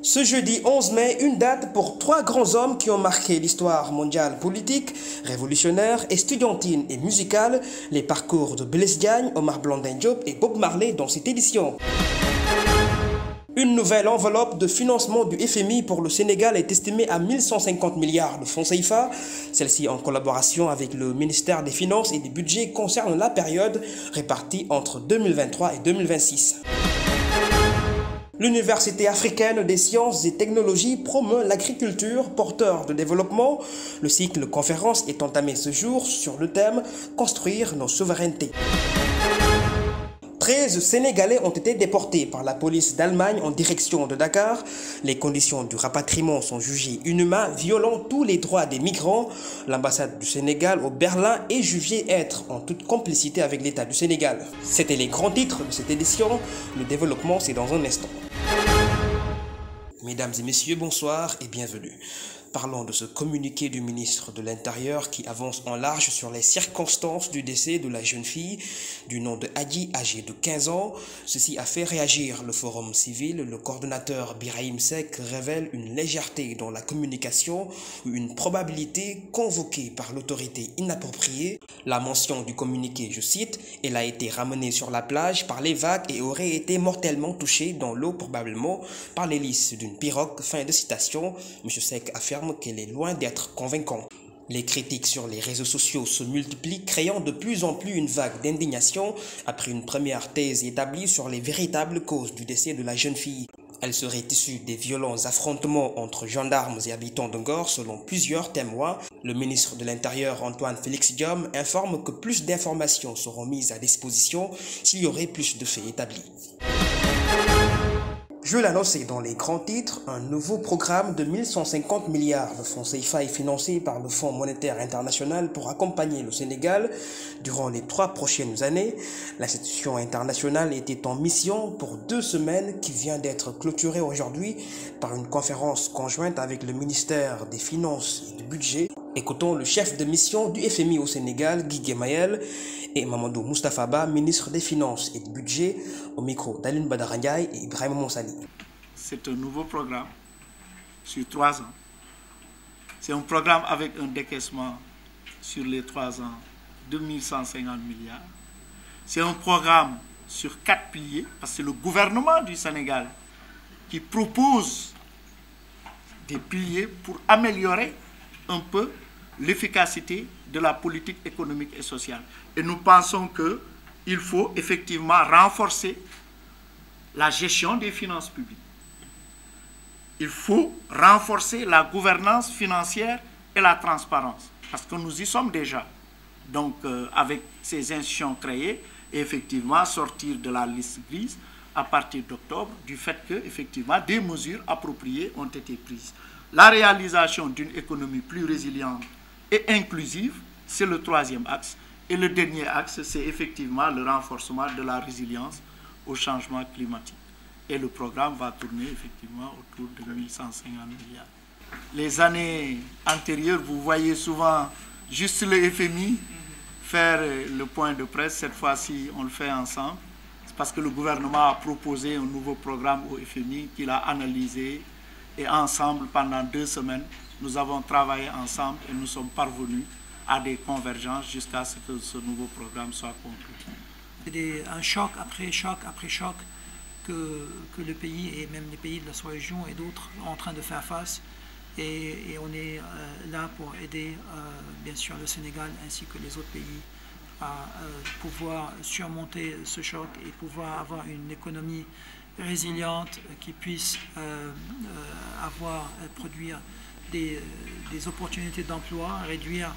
Ce jeudi 11 mai, une date pour trois grands hommes qui ont marqué l'histoire mondiale politique, révolutionnaire, estudiantine et musicale, les parcours de Blaise Diagne, Omar Blondin Diop et Bob Marley dans cette édition. Une nouvelle enveloppe de financement du FMI pour le Sénégal est estimée à 1150 milliards de francs CFA. Celle-ci, en collaboration avec le ministère des Finances et des Budgets, concerne la période répartie entre 2023 et 2026. L'Université africaine des sciences et technologies promeut l'agriculture porteur de développement. Le cycle conférence est entamé ce jour sur le thème « Construire nos souverainetés ». 13 Sénégalais ont été déportés par la police d'Allemagne en direction de Dakar. Les conditions du rapatriement sont jugées inhumaines, violant tous les droits des migrants. L'ambassade du Sénégal au Berlin est jugée être en toute complicité avec l'État du Sénégal. C'était les grands titres de cette édition. Le développement, c'est dans un instant. Mesdames et messieurs, bonsoir et bienvenue. Parlons de ce communiqué du ministre de l'Intérieur qui avance en large sur les circonstances du décès de la jeune fille du nom de Hadi, âgée de 15 ans. Ceci a fait réagir le Forum civil. Le coordonnateur Birahim Seck révèle une légèreté dans la communication ou une probabilité convoquée par l'autorité inappropriée. La mention du communiqué, je cite, « Elle a été ramenée sur la plage par les vagues et aurait été mortellement touchée dans l'eau probablement par l'hélice d'une pirogue ». Fin de citation. M. Seck affirme qu'elle est loin d'être convaincante. Les critiques sur les réseaux sociaux se multiplient, créant de plus en plus une vague d'indignation après une première thèse établie sur les véritables causes du décès de la jeune fille. Elle serait issue des violents affrontements entre gendarmes et habitants de Ngor selon plusieurs témoins. Le ministre de l'Intérieur Antoine Félix Diome informe que plus d'informations seront mises à disposition s'il y aurait plus de faits établis. Je l'annonçais dans les grands titres, un nouveau programme de 1150 milliards de francs CFA est financé par le Fonds monétaire international pour accompagner le Sénégal durant les 3 prochaines années. L'institution internationale était en mission pour 2 semaines qui vient d'être clôturée aujourd'hui par une conférence conjointe avec le ministère des Finances et du Budget. Écoutons le chef de mission du FMI au Sénégal, Guy Gemayel, et Mamadou Moustapha Ba, ministre des Finances et du Budget, au micro d'Aline Badara Ndiaye et Ibrahim Monsali. C'est un nouveau programme sur 3 ans. C'est un programme avec un décaissement sur les 3 ans de 1150 milliards. C'est un programme sur 4 piliers, parce que c'est le gouvernement du Sénégal qui propose des piliers pour améliorer un peu l'efficacité de la politique économique et sociale. Et nous pensons qu'il faut effectivement renforcer la gestion des finances publiques. Il faut renforcer la gouvernance financière et la transparence, parce que nous y sommes déjà. Donc, avec ces institutions créées, et effectivement sortir de la liste grise à partir d'octobre, du fait que, effectivement, des mesures appropriées ont été prises. La réalisation d'une économie plus résiliente et inclusive, c'est le 3e axe. Et le dernier axe, c'est effectivement le renforcement de la résilience au changement climatique. Et le programme va tourner effectivement autour de 1150 milliards. Les années antérieures, vous voyez souvent juste le FMI faire le point de presse. Cette fois-ci, on le fait ensemble. C'est parce que le gouvernement a proposé un nouveau programme au FMI qu'il a analysé. Et ensemble, pendant 2 semaines, nous avons travaillé ensemble et nous sommes parvenus à des convergences jusqu'à ce que ce nouveau programme soit conclu. C'est un choc après choc après choc que le pays et même les pays de la sous-région et d'autres sont en train de faire face. Et on est là pour aider bien sûr le Sénégal ainsi que les autres pays à pouvoir surmonter ce choc et pouvoir avoir une économie résiliente qui puisse produire des opportunités d'emploi, réduire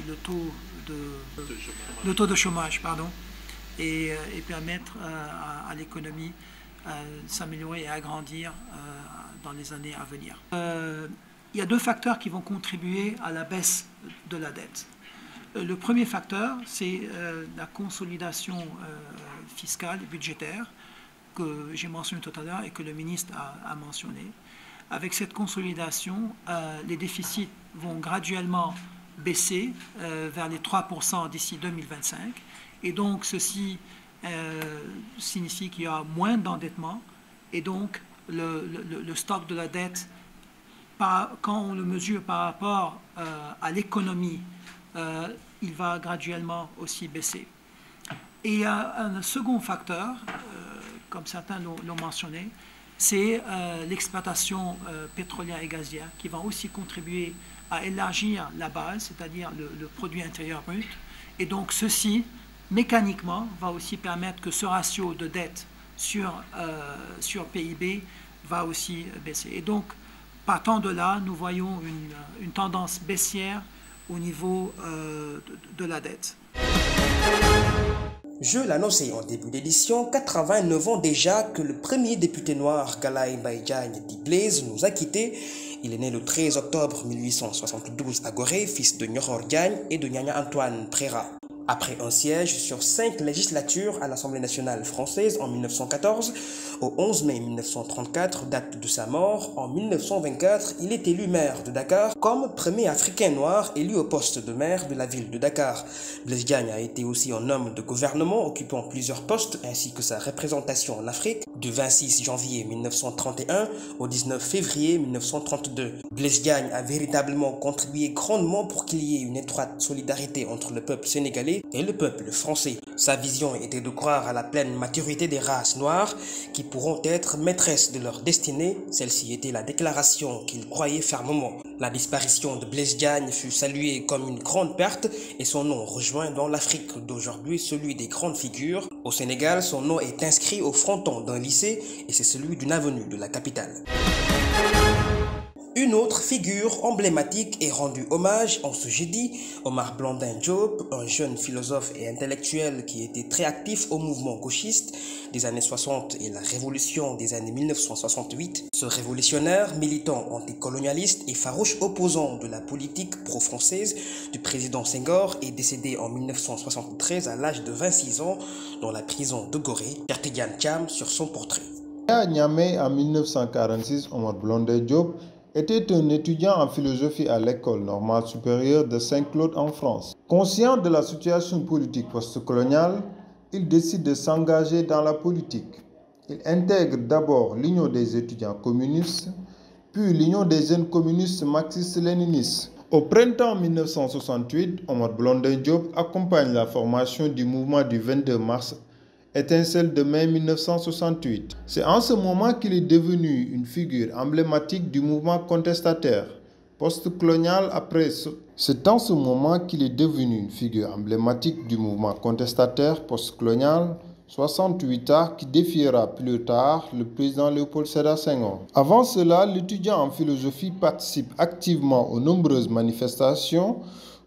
le taux de chômage, et permettre à l'économie de s'améliorer et agrandir dans les années à venir. Il y a 2 facteurs qui vont contribuer à la baisse de la dette. Le premier facteur, c'est la consolidation fiscale et budgétaire que j'ai mentionné tout à l'heure et que le ministre a mentionné. Avec cette consolidation, les déficits vont graduellement baisser vers les 3% d'ici 2025. Et donc, ceci signifie qu'il y aura moins d'endettement et donc le stock de la dette, quand on le mesure par rapport à l'économie, il va graduellement aussi baisser. Et il y a un second facteur, comme certains l'ont mentionné, c'est l'exploitation pétrolière et gazière qui va aussi contribuer à élargir la base, c'est-à-dire le produit intérieur brut. Et donc ceci, mécaniquement, va aussi permettre que ce ratio de dette sur PIB va aussi baisser. Et donc, partant de là, nous voyons une tendance baissière au niveau de la dette. Je l'annonçais en début d'édition, 89 ans déjà que le premier député noir, Galaye Mbaye Diagne dit Blaise, nous a quittés. Il est né le 13 octobre 1872 à Gorée, fils de Nyoror Diagne et de Nyanya Antoine Préra. Après un siège sur 5 législatures à l'Assemblée nationale française en 1914, au 11 mai 1934, date de sa mort, en 1924, il est élu maire de Dakar comme premier Africain noir élu au poste de maire de la ville de Dakar. Blaise Diagne a été aussi un homme de gouvernement occupant plusieurs postes ainsi que sa représentation en Afrique du 26 janvier 1931 au 19 février 1932. Blaise Diagne a véritablement contribué grandement pour qu'il y ait une étroite solidarité entre le peuple sénégalais et le peuple français. Sa vision était de croire à la pleine maturité des races noires qui pourront être maîtresses de leur destinée. Celle-ci était la déclaration qu'il croyait fermement. La disparition de Blaise Diagne fut saluée comme une grande perte et son nom rejoint dans l'Afrique d'aujourd'hui celui des grandes figures. Au Sénégal, son nom est inscrit au fronton d'un lycée et c'est celui d'une avenue de la capitale. Une autre figure emblématique est rendue hommage en ce jeudi, Omar Blondin Diop, un jeune philosophe et intellectuel qui était très actif au mouvement gauchiste des années 60 et la révolution des années 1968. Ce révolutionnaire, militant anticolonialiste et farouche opposant de la politique pro-française du président Senghor est décédé en 1973 à l'âge de 26 ans dans la prison de Gorée. Cheikh Tidiane Thiam sur son portrait. À Niamey en 1946, Omar Blondin Diop était un étudiant en philosophie à l'école normale supérieure de Saint-Claude en France. Conscient de la situation politique postcoloniale, il décide de s'engager dans la politique. Il intègre d'abord l'Union des étudiants communistes, puis l'Union des jeunes communistes marxistes-léninistes. Au printemps 1968, Omar Blondin Diop accompagne la formation du mouvement du 22 mars Étincelle de mai 1968. C'est en ce moment qu'il est devenu une figure emblématique du mouvement contestataire post-colonial C'est en ce moment qu'il est devenu une figure emblématique du mouvement contestataire post-colonial 68 ans qui défiera plus tard le président Léopold Sédar Senghor. Avant cela, l'étudiant en philosophie participe activement aux nombreuses manifestations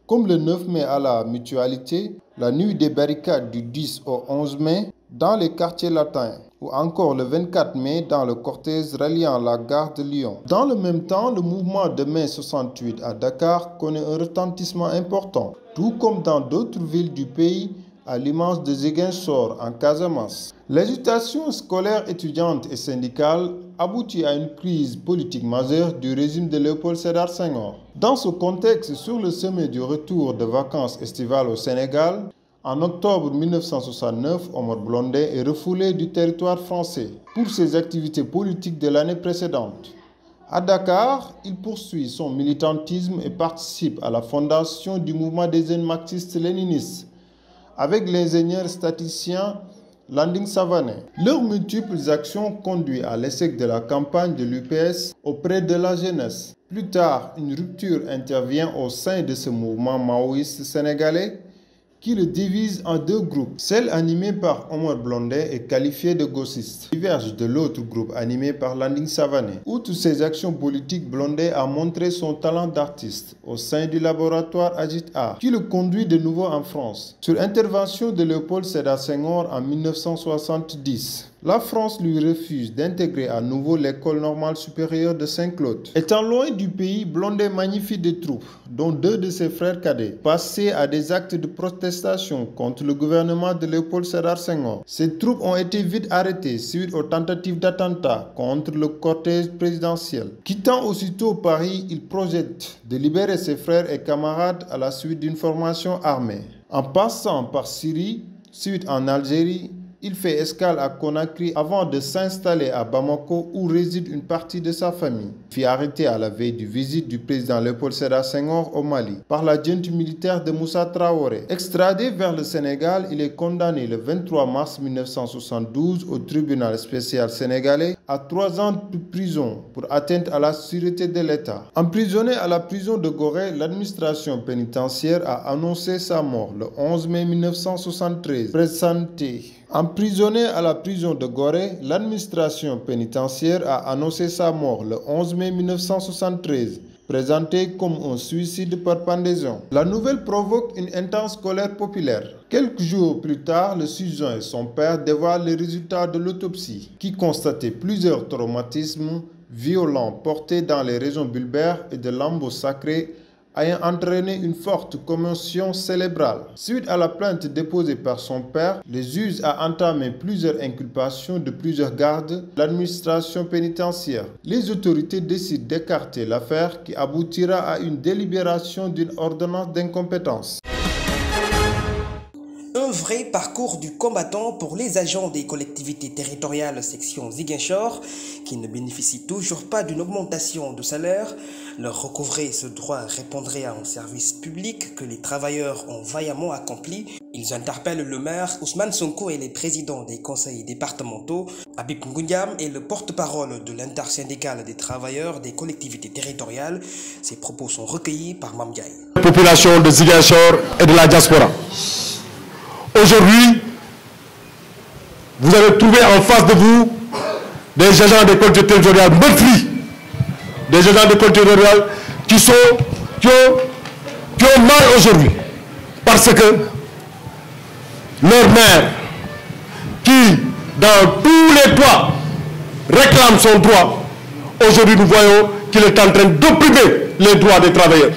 comme le 9 mai à la Mutualité, la nuit des barricades du 10 au 11 mai dans les quartiers latins, ou encore le 24 mai dans le cortège ralliant la gare de Lyon. Dans le même temps, le mouvement de mai 68 à Dakar connaît un retentissement important, tout comme dans d'autres villes du pays, à l'image de Ziguinchor en Casamance. L'agitation scolaire étudiante et syndicale aboutit à une crise politique majeure du régime de Léopold Sédar Senghor. Dans ce contexte, sur le sommet du retour de vacances estivales au Sénégal, en octobre 1969, Omar Blondin est refoulé du territoire français pour ses activités politiques de l'année précédente. À Dakar, il poursuit son militantisme et participe à la fondation du mouvement des jeunes marxistes-léninistes avec l'ingénieur statisticien Landing Savané. Leurs multiples actions conduisent à l'échec de la campagne de l'UPS auprès de la jeunesse. Plus tard, une rupture intervient au sein de ce mouvement maoïste sénégalais qui le divise en deux groupes. Celle animée par Omar Blondin est qualifiée de gauchiste, diverge de l'autre groupe animé par Landing Savané. Outre ses actions politiques, Blondin a montré son talent d'artiste au sein du laboratoire Agit Art, qui le conduit de nouveau en France. Sur intervention de Léopold Sédar Senghor en 1970, la France lui refuse d'intégrer à nouveau l'école normale supérieure de Saint-Claude. Étant loin du pays, Blondin magnifie des troupes, dont 2 de ses frères cadets, passés à des actes de protestation contre le gouvernement de Léopold Sédar Senghor. Ces troupes ont été vite arrêtées suite aux tentatives d'attentat contre le cortège présidentiel. Quittant aussitôt Paris, il projette de libérer ses frères et camarades à la suite d'une formation armée. En passant par Syrie, suite en Algérie, Il fait escale à Conakry avant de s'installer à Bamako où réside une partie de sa famille. Il fut arrêté à la veille du visite du président Léopold Sédar Senghor au Mali par la junte militaire de Moussa Traoré. Extradé vers le Sénégal, il est condamné le 23 mars 1972 au tribunal spécial sénégalais à 3 ans de prison pour atteinte à la sûreté de l'État. Emprisonné à la prison de Gorée, l'administration pénitentiaire a annoncé sa mort le 11 mai 1973. Présenté. Emprisonné à la prison de Gorée, l'administration pénitentiaire a annoncé sa mort le 11 mai 1973, présenté comme un suicide par pendaison. La nouvelle provoque une intense colère populaire. Quelques jours plus tard, le 6 juin, son père dévoile les résultats de l'autopsie, qui constatait plusieurs traumatismes violents portés dans les régions bulbaires et de lambeaux sacrés, ayant entraîné une forte commotion cérébrale. Suite à la plainte déposée par son père, le juge a entamé plusieurs inculpations de plusieurs gardes de l'administration pénitentiaire. Les autorités décident d'écarter l'affaire qui aboutira à une délibération d'une ordonnance d'incompétence. Un vrai parcours du combattant pour les agents des collectivités territoriales section Ziguinchor qui ne bénéficient toujours pas d'une augmentation de salaire. Leur recouvrer ce droit répondrait à un service public que les travailleurs ont vaillamment accompli. Ils interpellent le maire Ousmane Sonko et les présidents des conseils départementaux. Habib Ngoundiam est le porte-parole de l'intersyndicale des travailleurs des collectivités territoriales. Ses propos sont recueillis par Mame Ndiaye. Population de Ziguinchor et de la diaspora. Aujourd'hui, vous avez trouvé en face de vous des agents des collectivités territoriales meurtris, des agents des collectivités territoriales qui ont mal aujourd'hui, parce que leur maire, qui dans tous les toits réclame son droit, aujourd'hui nous voyons qu'il est en train d'opprimer les droits des travailleurs,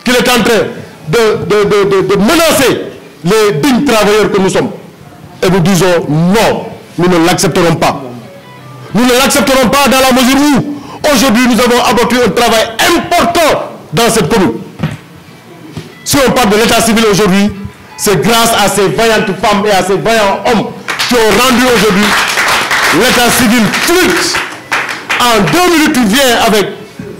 qu'il est en train de menacer les dignes travailleurs que nous sommes. Et nous disons non, nous ne l'accepterons pas. Nous ne l'accepterons pas dans la mesure où aujourd'hui nous avons abattu un travail important dans cette commune. Si on parle de l'état civil aujourd'hui, c'est grâce à ces vaillantes femmes et à ces vaillants hommes qui ont rendu aujourd'hui l'état civil fluide. En 2 minutes, tu viens avec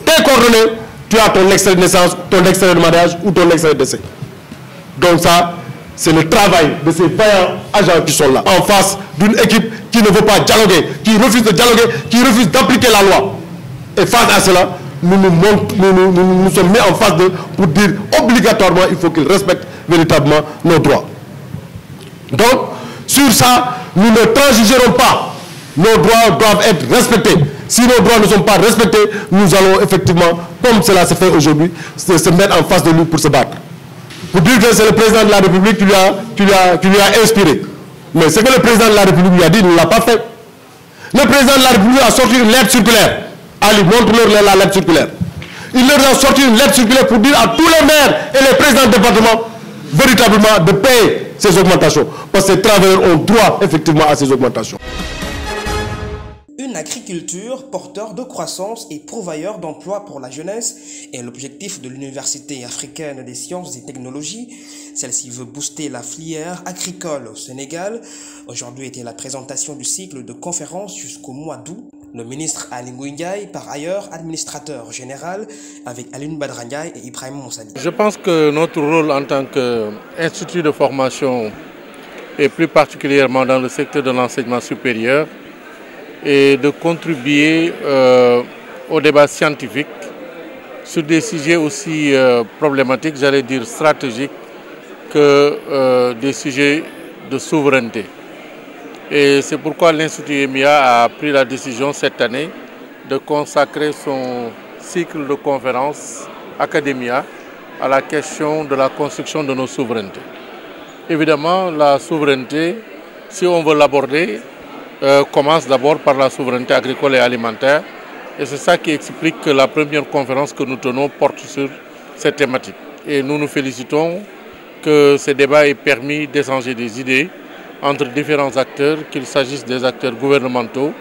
tes coordonnées, tu as ton extrait de naissance, ton extrait de mariage ou ton extrait de décès. Donc ça, c'est le travail de ces vaillants agents qui sont là, en face d'une équipe qui ne veut pas dialoguer, qui refuse de dialoguer, qui refuse d'appliquer la loi. Et face à cela, nous sommes mis en face d'eux pour dire obligatoirement il faut qu'ils respectent véritablement nos droits. Donc, sur ça, nous ne transigerons pas. Nos droits doivent être respectés. Si nos droits ne sont pas respectés, nous allons effectivement, comme cela se fait aujourd'hui, se mettre en face de nous pour se battre. Pour dire que c'est le président de la République qui lui a inspiré. Mais ce que le président de la République lui a dit, il ne l'a pas fait. Le président de la République a sorti une lettre circulaire. Ali, montre-leur la lettre circulaire. Il leur a sorti une lettre circulaire pour dire à tous les maires et les présidents de département véritablement de payer ces augmentations. Parce que ces travailleurs ont droit effectivement à ces augmentations. Une agriculture porteur de croissance et pourvoyeur d'emplois pour la jeunesse est l'objectif de l'Université africaine des sciences et technologies. Celle-ci veut booster la filière agricole au Sénégal. Aujourd'hui était la présentation du cycle de conférences jusqu'au mois d'août. Le ministre Ali Ngouille Ndiaye, par ailleurs administrateur général, avec Alioune Badara Ndiaye et Ibrahima Moussali. Je pense que notre rôle en tant qu'institut de formation, et plus particulièrement dans le secteur de l'enseignement supérieur, est de contribuer au débat scientifique sur des sujets aussi problématiques, j'allais dire stratégiques, que des sujets de souveraineté. Et c'est pourquoi l'Institut EMIA a pris la décision cette année de consacrer son cycle de conférences Academia à la question de la construction de nos souverainetés. Évidemment, la souveraineté, si on veut l'aborder, commence d'abord par la souveraineté agricole et alimentaire. Et c'est ça qui explique que la première conférence que nous tenons porte sur cette thématique. Et nous nous félicitons que ces débats aient permis d'échanger des idées entre différents acteurs, qu'il s'agisse des acteurs gouvernementaux,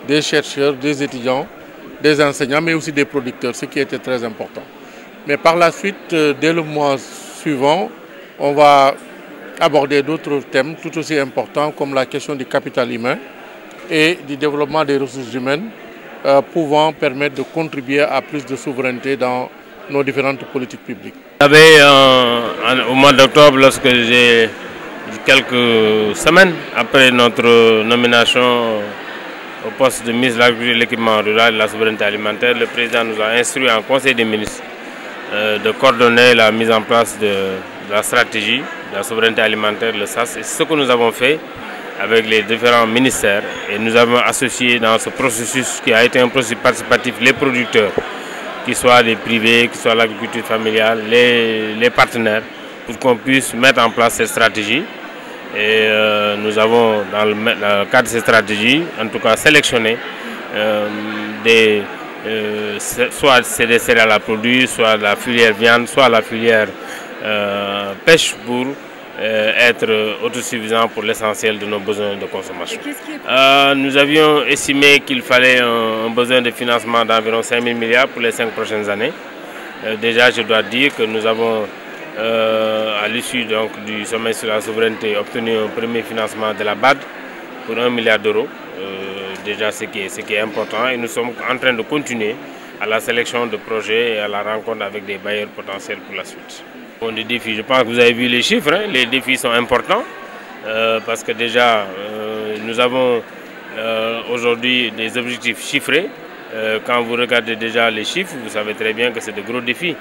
des chercheurs, des étudiants, des enseignants, mais aussi des producteurs, ce qui était très important. Mais par la suite, dès le mois suivant, on va abordé d'autres thèmes tout aussi importants comme la question du capital humain et du développement des ressources humaines pouvant permettre de contribuer à plus de souveraineté dans nos différentes politiques publiques. Au mois d'octobre, lorsque j'ai quelques semaines après notre nomination au poste de ministre de l'Agriculture, de l'Équipement rural et de la souveraineté alimentaire, le président nous a instruit en Conseil des ministres de coordonner la mise en place de la stratégie de la souveraineté alimentaire, le SAS. Et c'est ce que nous avons fait avec les différents ministères. Et nous avons associé dans ce processus qui a été un processus participatif les producteurs, qu'ils soient les privés, qu'ils soient l'agriculture familiale, les partenaires, pour qu'on puisse mettre en place cette stratégie. Et nous avons, dans le cadre de cette stratégie, en tout cas sélectionné soit c'est des céréales à produire, soit la filière viande, soit la filière pêche pour être autosuffisant pour l'essentiel de nos besoins de consommation. Nous avions estimé qu'il fallait un besoin de financement d'environ 5 000 milliards pour les 5 prochaines années. Déjà, je dois dire que nous avons, à l'issue du sommet sur la souveraineté, obtenu un premier financement de la BAD pour 1 milliard d'euros. Déjà, ce qui est important. Et nous sommes en train de continuer à la sélection de projets et à la rencontre avec des bailleurs potentiels pour la suite. Bon, des défis, je pense que vous avez vu les chiffres, hein. Les défis sont importants parce que déjà nous avons aujourd'hui des objectifs chiffrés. Quand vous regardez déjà les chiffres, vous savez très bien que c'est de gros défis.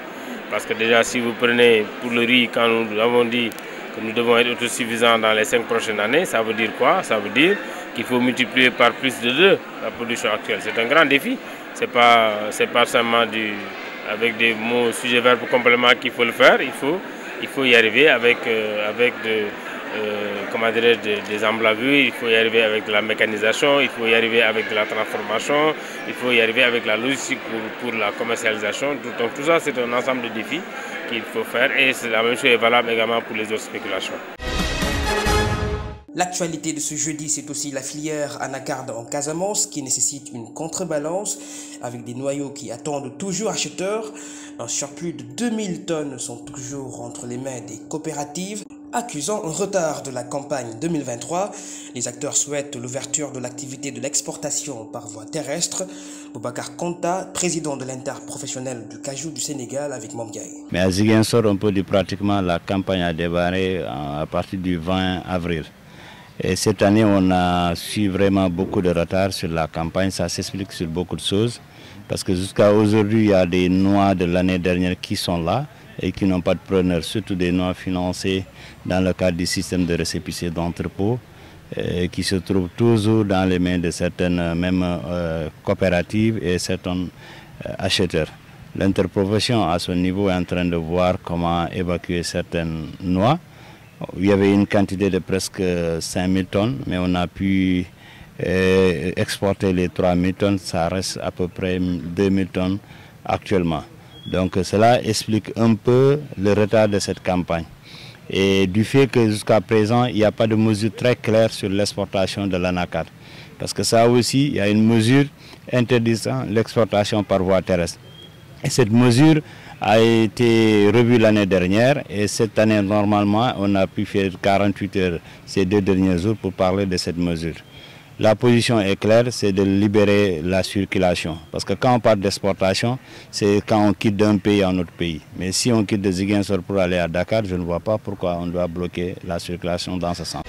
Parce que déjà si vous prenez pour le riz, quand nous avons dit que nous devons être autosuffisants dans les 5 prochaines années, ça veut dire quoi? Ça veut dire qu'il faut multiplier par plus de 2 la production actuelle. C'est un grand défi. C'est pas seulement avec des mots, sujets, verbes, compléments qu'il faut le faire. Il faut y arriver avec des emblavures, il faut y arriver avec de la mécanisation, il faut y arriver avec de la transformation, il faut y arriver avec la logistique pour la commercialisation. Donc tout ça, c'est un ensemble de défis qu'il faut faire et la même chose est valable également pour les autres spéculations. L'actualité de ce jeudi, c'est aussi la filière anacarde en Casamance qui nécessite une contrebalance avec des noyaux qui attendent toujours acheteurs. Un surplus de 2000 tonnes sont toujours entre les mains des coopératives. Accusant un retard de la campagne 2023, les acteurs souhaitent l'ouverture de l'activité de l'exportation par voie terrestre. Boubacar Konta, président de l'interprofessionnel du cajou du Sénégal avec Momdiaï. Mais à Ziguinchor, on peut dire pratiquement la campagne a démarré à partir du 20 avril. Et cette année, on a su vraiment beaucoup de retard sur la campagne. Ça s'explique sur beaucoup de choses. Parce que jusqu'à aujourd'hui, il y a des noix de l'année dernière qui sont là et qui n'ont pas de preneur, surtout des noix financées dans le cadre du système de récépissé d'entrepôt, qui se trouvent toujours dans les mains de certaines même coopératives et certains acheteurs. L'interprofession à ce niveau est en train de voir comment évacuer certaines noix. Il y avait une quantité de presque 5000 tonnes, mais on a pu exporter les 3000 tonnes, ça reste à peu près 2000 tonnes actuellement. Donc cela explique un peu le retard de cette campagne. Et du fait que jusqu'à présent, il n'y a pas de mesure très claire sur l'exportation de l'anacarde. Parce que ça aussi, il y a une mesure interdisant l'exportation par voie terrestre. Et cette mesure a été revue l'année dernière et cette année, normalement, on a pu faire 48 heures ces 2 derniers jours pour parler de cette mesure. La position est claire, c'est de libérer la circulation. Parce que quand on parle d'exportation, c'est quand on quitte d'un pays à un autre pays. Mais si on quitte de Ziguinchor pour aller à Dakar, je ne vois pas pourquoi on doit bloquer la circulation dans ce sens.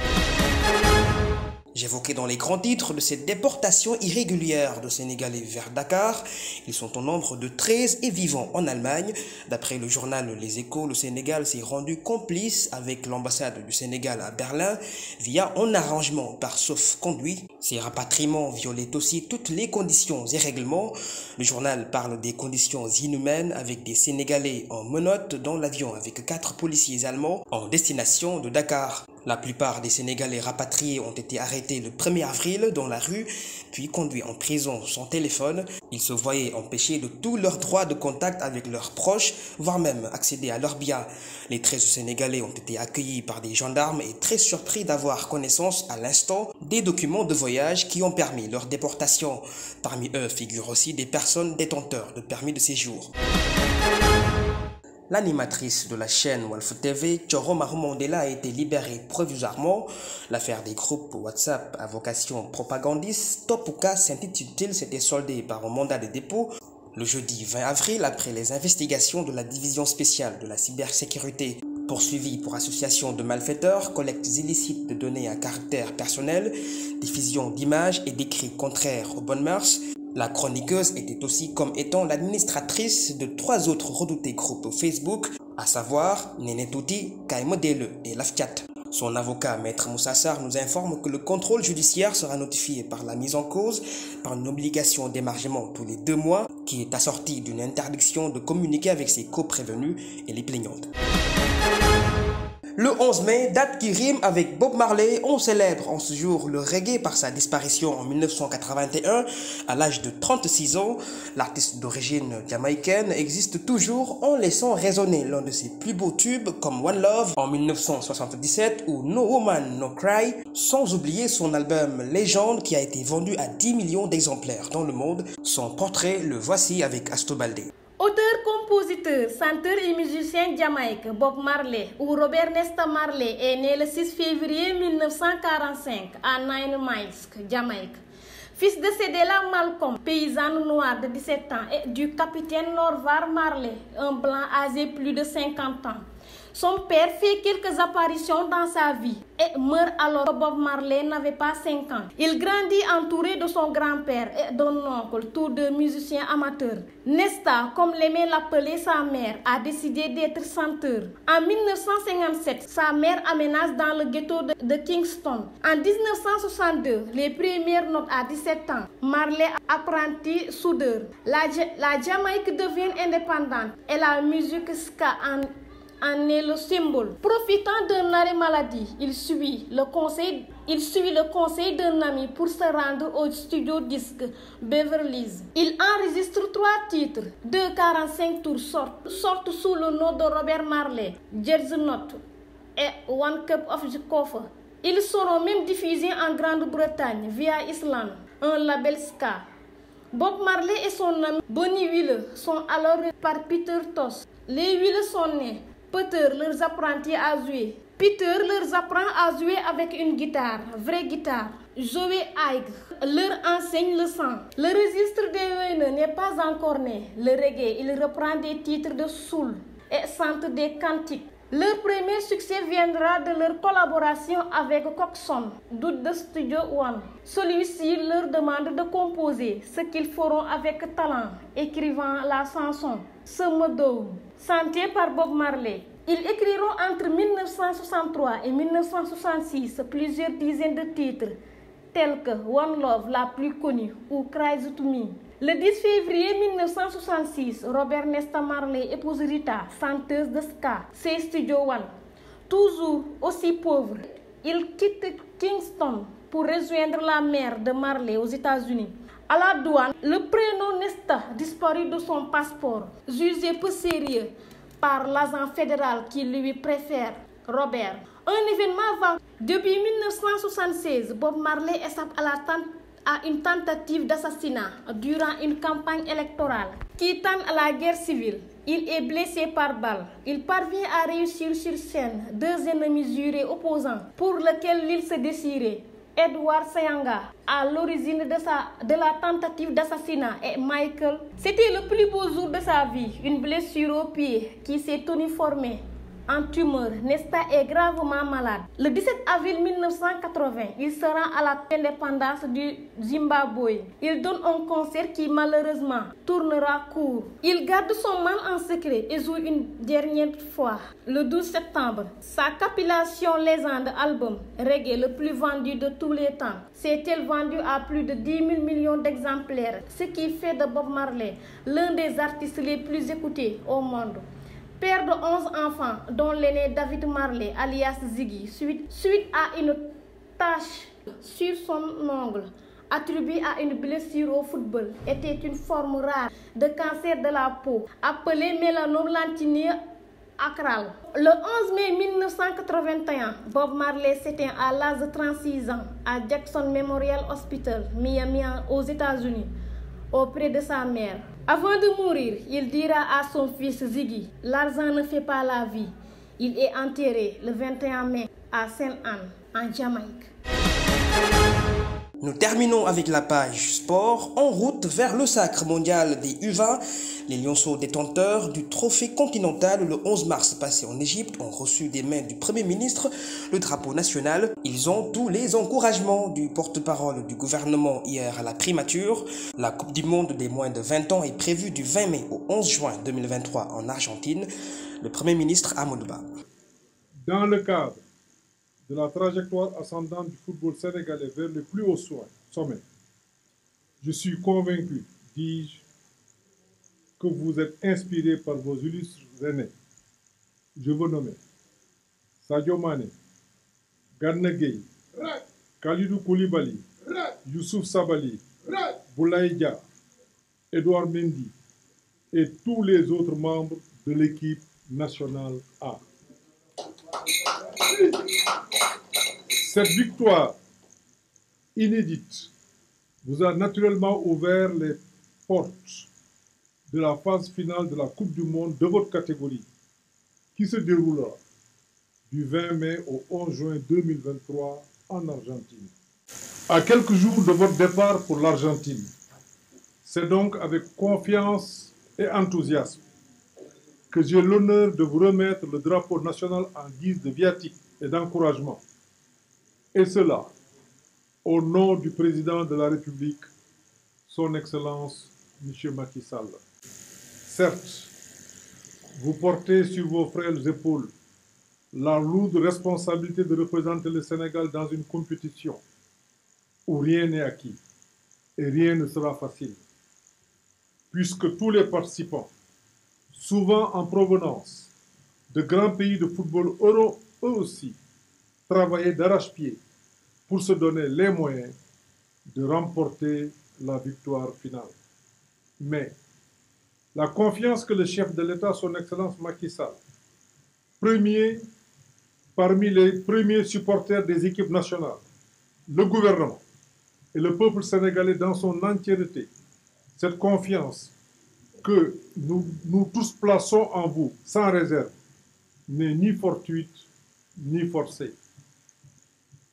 J'évoquais dans les grands titres de cette déportation irrégulière de Sénégalais vers Dakar. Ils sont au nombre de 13 et vivant en Allemagne. D'après le journal Les Échos, le Sénégal s'est rendu complice avec l'ambassade du Sénégal à Berlin via un arrangement par sauf-conduit. Ces rapatriements violaient aussi toutes les conditions et règlements. Le journal parle des conditions inhumaines avec des Sénégalais en menottes dans l'avion avec 4 policiers allemands en destination de Dakar. La plupart des Sénégalais rapatriés ont été arrêtés le 1er avril dans la rue, puis conduits en prison sans téléphone. Ils se voyaient empêchés de tous leurs droits de contact avec leurs proches, voire même accéder à leurs biens. Les 13 Sénégalais ont été accueillis par des gendarmes et très surpris d'avoir connaissance à l'instant des documents de voyage qui ont permis leur déportation. Parmi eux figurent aussi des personnes détenteurs de permis de séjour. L'animatrice de la chaîne Walf TV, Thioro Marou Mandela, a été libérée provisoirement. L'affaire des groupes WhatsApp à vocation propagandiste, Topouka s'intitule-t-il, s'était soldée par un mandat de dépôt le jeudi 20 avril après les investigations de la division spéciale de la cybersécurité. Poursuivi pour association de malfaiteurs, collecte illicite de données à caractère personnel, diffusion d'images et d'écrits contraires aux bonnes mœurs, la chroniqueuse était aussi comme étant l'administratrice de 3 autres redoutés groupes Facebook, à savoir Nenetouti, Kaimodele et Laftiat. Son avocat, Maître Moussa Sarr, nous informe que le contrôle judiciaire sera notifié par la mise en cause par une obligation d'émargement tous les 2 mois qui est assortie d'une interdiction de communiquer avec ses co-prévenus et les plaignantes. Le 11 mai, date qui rime avec Bob Marley, on célèbre en ce jour le reggae par sa disparition en 1981. À l'âge de 36 ans, l'artiste d'origine jamaïcaine existe toujours en laissant résonner l'un de ses plus beaux tubes comme One Love en 1977 ou No Woman No Cry, sans oublier son album Légende qui a été vendu à 10 millions d'exemplaires dans le monde. Son portrait, le voici avec Asto Baldé. Auteur, compositeur, chanteur et musicien jamaïque Bob Marley ou Robert Nesta Marley est né le 6 février 1945 à Nine Miles, Jamaïque. Fils de Cédella Malcolm, paysanne noire de 17 ans, et du capitaine Norvar Marley, un blanc âgé plus de 50 ans. Son père fait quelques apparitions dans sa vie et meurt alors que Bob Marley n'avait pas 5 ans. Il grandit entouré de son grand-père et d'un oncle, tous deux musiciens amateurs. Nesta, comme l'aimait l'appeler sa mère, a décidé d'être chanteur. En 1957, sa mère aménage dans le ghetto de Kingston. En 1962, les premières notes à 17 ans, Marley apprenti soudeur. La Jamaïque devient indépendante et la musique ska en est le symbole. Profitant d'un arrêt maladie, il suit le conseil d'un ami pour se rendre au studio disque Beverly's. Il enregistre 3 titres. 2,45 tours sortent sous le nom de Robert Marley, Jersey Note et One Cup of Coffee. Ils seront même diffusés en Grande-Bretagne via Island, un label ska. Bob Marley et son ami Bonnie Wheeler sont alors par Peter Tosh. Les Wheeler sont nés. Peter leur apprend à jouer. Peter leur apprend à jouer avec une guitare, vraie guitare. Joey Haig leur enseigne le chant. Le registre des Wayne n'est pas encore né. Le reggae, il reprend des titres de soul et chante des cantiques. Leur premier succès viendra de leur collaboration avec Coxon, de Studio One. Celui-ci leur demande de composer, ce qu'ils feront avec talent, écrivant la chanson Summerdown, chantée par Bob Marley. Ils écriront entre 1963 et 1966 plusieurs dizaines de titres, tels que One Love, la plus connue, ou Cries to Me. Le 10 février 1966, Robert Nesta Marley épouse Rita, chanteuse de ska, c'est Studio One. Toujours aussi pauvre, il quitte Kingston pour rejoindre la mère de Marley aux États-Unis. À la douane, le prénom Nesta disparut de son passeport, jugé peu sérieux par l'agent fédéral qui lui préfère Robert. Un événement va. Depuis 1976, Bob Marley échappe à une tentative d'assassinat durant une campagne électorale qui tend à la guerre civile. Il est blessé par balle. Il parvient à réussir sur scène 2 ennemis jurés opposants pour lesquels il se désirait. Edward Sayanga, à l'origine de la tentative d'assassinat, et Michael. C'était le plus beau jour de sa vie, une blessure au pied qui s'est uniformée en tumeur. Nesta est gravement malade. Le 17 avril 1980, il se rend à l'indépendance du Zimbabwe. Il donne un concert qui malheureusement tournera court. Il garde son mal en secret et joue une dernière fois le 12 septembre. Sa compilation Légende album reggae le plus vendu de tous les temps s'est-elle vendu à plus de 10 000 millions d'exemplaires, ce qui fait de Bob Marley l'un des artistes les plus écoutés au monde. Père de 11 enfants, dont l'aîné David Marley, alias Ziggy, suite à une tache sur son ongle, attribuée à une blessure au football, était une forme rare de cancer de la peau, appelée mélanome lantineux acral. Le 11 mai 1981, Bob Marley s'éteint à l'âge de 36 ans à Jackson Memorial Hospital, Miami, aux États-Unis. auprès de sa mère. Avant de mourir, il dira à son fils Ziggy, « L'argent ne fait pas la vie ». Il est enterré le 21 mai à Sainte-Anne, en Jamaïque. Nous terminons avec la page sport. En route vers le sacre mondial des U20, les Lionceaux détenteurs du trophée continental le 11 mars passé en Égypte ont reçu des mains du Premier ministre le drapeau national. Ils ont tous les encouragements du porte-parole du gouvernement hier à la primature. La Coupe du Monde des moins de 20 ans est prévue du 20 mai au 11 juin 2023 en Argentine. Le Premier ministre Amadou Ba. Dans le cadre de la trajectoire ascendante du football sénégalais vers le plus haut sommet, je suis convaincu, dis-je, que vous êtes inspirés par vos illustres aînés. Je veux nommer Sadio Mané, Gana Gueye, Kalidou Koulibaly, Youssouf Sabaly, Boulaye Dia, Edouard Mendy et tous les autres membres de l'équipe nationale A. Cette victoire inédite vous a naturellement ouvert les portes de la phase finale de la Coupe du Monde de votre catégorie, qui se déroulera du 20 mai au 11 juin 2023 en Argentine. À quelques jours de votre départ pour l'Argentine, c'est donc avec confiance et enthousiasme que j'ai l'honneur de vous remettre le drapeau national en guise de viatique et d'encouragement. Et cela, au nom du président de la République, son Excellence, M. Macky Sall. Certes, vous portez sur vos frêles épaules la lourde responsabilité de représenter le Sénégal dans une compétition où rien n'est acquis et rien ne sera facile, puisque tous les participants, souvent en provenance de grands pays de football, auront eux aussi travaillé d'arrache-pied pour se donner les moyens de remporter la victoire finale. Mais la confiance que le chef de l'État, son Excellence Macky Sall, parmi les premiers supporters des équipes nationales, le gouvernement et le peuple sénégalais dans son entièreté, cette confiance que nous tous plaçons en vous sans réserve n'est ni fortuite ni forcée.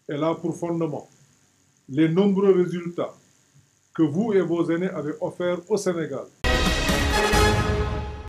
Elle a pour fondement les nombreux résultats que vous et vos aînés avez offerts au Sénégal